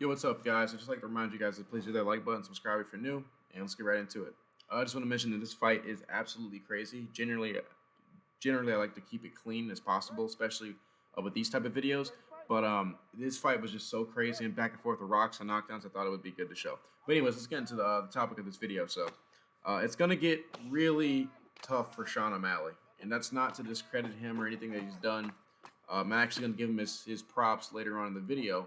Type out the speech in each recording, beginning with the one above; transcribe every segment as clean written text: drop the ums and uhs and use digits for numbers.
Yo, what's up, guys? I'd just like to remind you guys to please hit that like button, subscribe if you're new, and let's get right into it. I just want to mention that this fight is absolutely crazy. Generally, I like to keep it clean as possible, especially with these type of videos. But this fight was just so crazy and back and forth with rocks and knockdowns. I thought it would be good to show. But anyways, let's get into the topic of this video. So, it's gonna get really tough for Sean O'Malley, and that's not to discredit him or anything that he's done. I'm actually gonna give him his props later on in the video,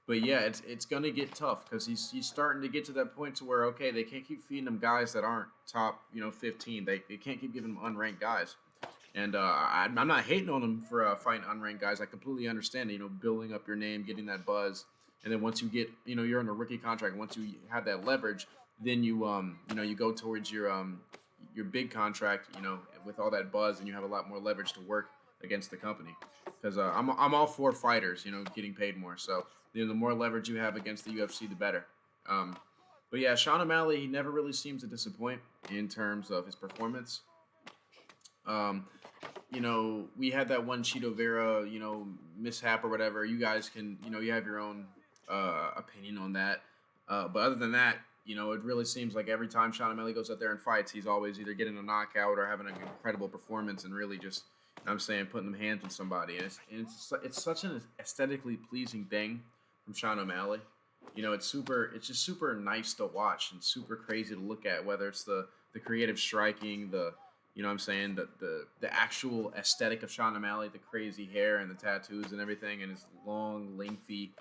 but yeah, it's gonna get tough because he's starting to get to that point to where okay, they can't keep feeding him guys that aren't top 15. They can't keep giving him unranked guys, and I'm not hating on him for fighting unranked guys. I completely understand. Building up your name, getting that buzz, and then once you get you're on a rookie contract. Once you have that leverage, then you go towards your big contract. With all that buzz, and you have a lot more leverage to work against the company. Because I'm all for fighters, getting paid more. So the more leverage you have against the UFC, the better. Um, but yeah, Sean O'Malley, he never really seems to disappoint in terms of his performance. Um, we had that one Cheeto Vera, mishap or whatever. You guys can, you have your own opinion on that. But other than that, it really seems like every time Sean O'Malley goes out there and fights, he's always either getting a knockout or having an incredible performance and really just, I'm saying, putting them hands on somebody. And it's such an aesthetically pleasing thing from Sean O'Malley. It's just super nice to watch and super crazy to look at. Whether it's the creative striking, I'm saying, the actual aesthetic of Sean O'Malley, the crazy hair and the tattoos and everything, and his long, lengthy,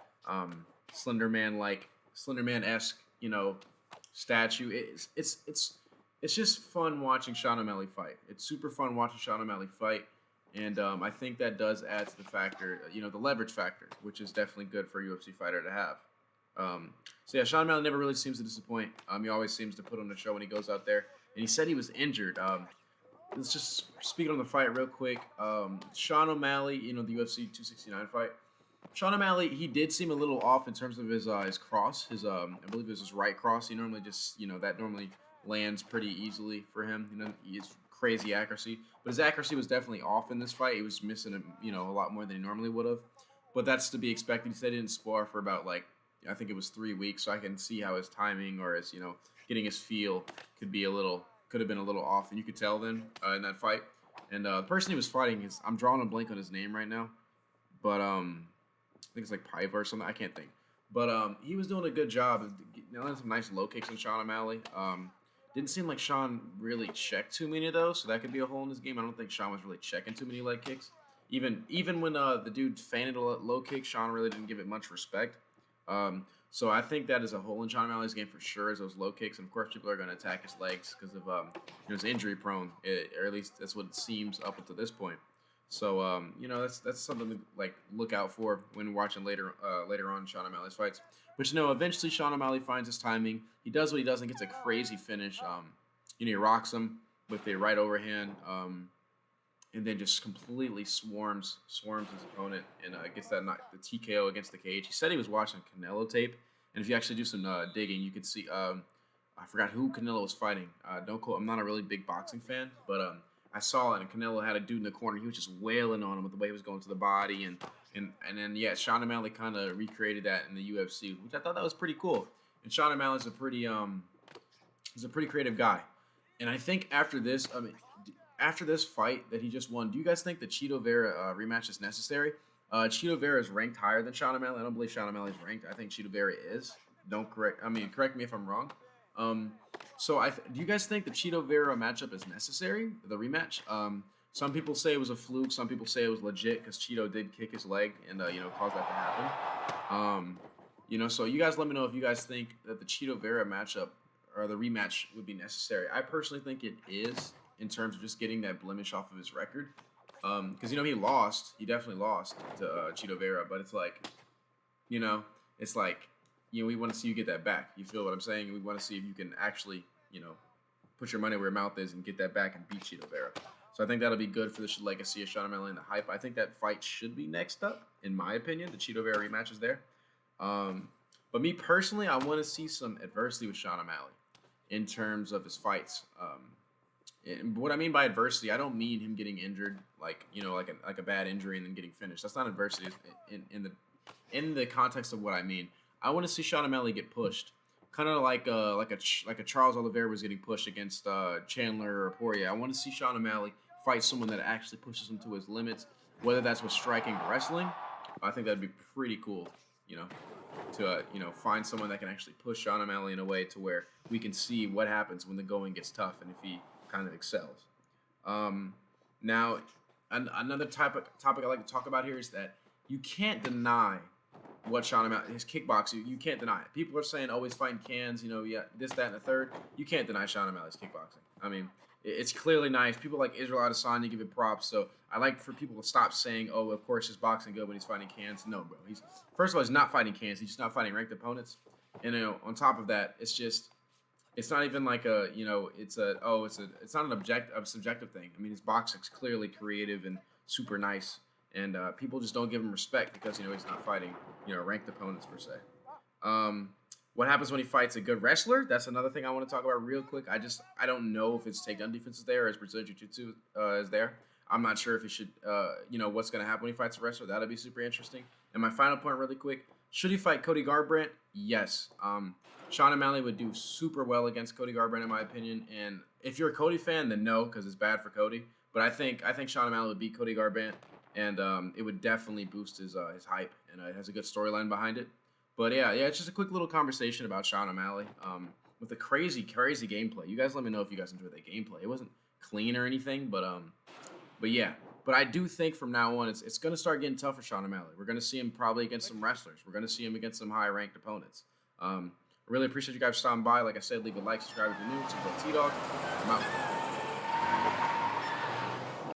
Slender Man like Slender Man esque, statue. It's just fun watching Sean O'Malley fight. It's super fun watching Sean O'Malley fight. And I think that does add to the factor, the leverage factor, which is definitely good for a UFC fighter to have. So yeah, Sean O'Malley never really seems to disappoint. He always seems to put on a show when he goes out there. And he said he was injured. Let's just speak on the fight real quick. Sean O'Malley, the UFC 269 fight. Sean O'Malley, he did seem a little off in terms of his cross. I believe it was his right cross. He normally just, that normally lands pretty easily for him. He's crazy accuracy, but his accuracy was definitely off in this fight. He was missing, a lot more than he normally would have. But that's to be expected. He said he didn't spar for about I think it was 3 weeks. So I can see how his timing or his, getting his feel could have been a little off, and you could tell then in that fight. And the person he was fighting I'm drawing a blank on his name right now, but I think it's like Paiva or something. I can't think. But he was doing a good job of getting some nice low kicks on Sean O'Malley. Didn't seem like Sean really checked too many of those, so that could be a hole in his game. I don't think Sean was really checking too many leg kicks. Even when the dude feinted a low kick, Sean really didn't give it much respect. So I think that is a hole in Sean O'Malley's game for sure, is those low kicks. And of course, people are going to attack his legs because of he's injury prone, or at least that's what it seems up until this point. So that's something to look out for when watching later on Sean O'Malley's fights. But eventually Sean O'Malley finds his timing. He does what he does and gets a crazy finish. He rocks him with the right overhand, and then just completely swarms his opponent and gets the TKO against the cage. He said he was watching Canelo tape, and if you actually do some digging, you could see. I forgot who Canelo was fighting. Don't quote. I'm not a really big boxing fan, but I saw it, and Canelo had a dude in the corner. He was just wailing on him with the way he was going to the body, and then yeah, Sean O'Malley kind of recreated that in the UFC, which I thought that was pretty cool. And Sean O'Malley's he's a pretty creative guy, and I think after this fight that he just won, do you guys think the Cheeto Vera rematch is necessary? Cheeto Vera is ranked higher than Sean O'Malley. I don't believe Sean O'Malley is ranked. I think Cheeto Vera is. Don't correct. I mean, correct me if I'm wrong. So do you guys think the Cheeto Vera matchup is necessary? The rematch. Some people say it was a fluke. Some people say it was legit because Cheeto did kick his leg and caused that to happen. So you guys let me know if you guys think that the Cheeto Vera matchup or the rematch would be necessary. I personally think it is in terms of just getting that blemish off of his record. Because he lost. He definitely lost to Cheeto Vera, but it's you know, it's we want to see you get that back. You feel what I'm saying? We want to see if you can actually, put your money where your mouth is and get that back and beat Cheeto Vera. So I think that'll be good for the legacy of Sean O'Malley and the hype. I think that fight should be next up, in my opinion. The Cheeto Vera rematch is there. But me personally, I want to see some adversity with Sean O'Malley in terms of his fights. And what I mean by adversity, I don't mean him getting injured, like a bad injury and then getting finished. That's not adversity in the context of what I mean, I want to see Sean O'Malley get pushed, kind of like a Charles Oliveira was getting pushed against Chandler or Poirier. I want to see Sean O'Malley fight someone that actually pushes him to his limits, whether that's with striking or wrestling. I think that'd be pretty cool, you know, to find someone that can actually push Sean O'Malley in a way to where we can see what happens when the going gets tough and if he kind of excels. Um, Now, another topic I like to talk about here is that you can't deny what Sean O'Malley, his kickboxing, you can't deny it. People are saying, oh, he's fighting cans, yeah, this, that, and the third. You can't deny Sean O'Malley's kickboxing. I mean, it's clearly nice. People like Israel Adesanya give it props. So I like for people to stop saying, oh, of course his boxing good when he's fighting cans. No, bro. He's first of all, he's not fighting cans. He's just not fighting ranked opponents. And on top of that, it's not even like it's not a subjective thing. I mean, his boxing's clearly creative and super nice, and people just don't give him respect because he's not fighting ranked opponents per se. What happens when he fights a good wrestler? That's another thing I want to talk about real quick. I don't know if his takedown defense is there or his Brazilian Jiu-Jitsu is there. I'm not sure if he should, what's going to happen when he fights a wrestler. That'll be super interesting. And my final point, really quick: should he fight Cody Garbrandt? Yes. Sean O'Malley would do super well against Cody Garbrandt, in my opinion. And if you're a Cody fan, then no, because it's bad for Cody. But I think Sean O'Malley would beat Cody Garbrandt, and it would definitely boost his hype, and it has a good storyline behind it. But yeah, it's just a quick little conversation about Sean O'Malley with a crazy gameplay. You guys let me know if you guys enjoyed that gameplay. It wasn't clean or anything, but yeah. But I do think from now on, it's going to start getting tough for Sean O'Malley. We're going to see him probably against some wrestlers. We're going to see him against some high-ranked opponents. I really appreciate you guys stopping by. Like I said, leave a like, subscribe if you're new. It's your boy T-Dog. I'm out.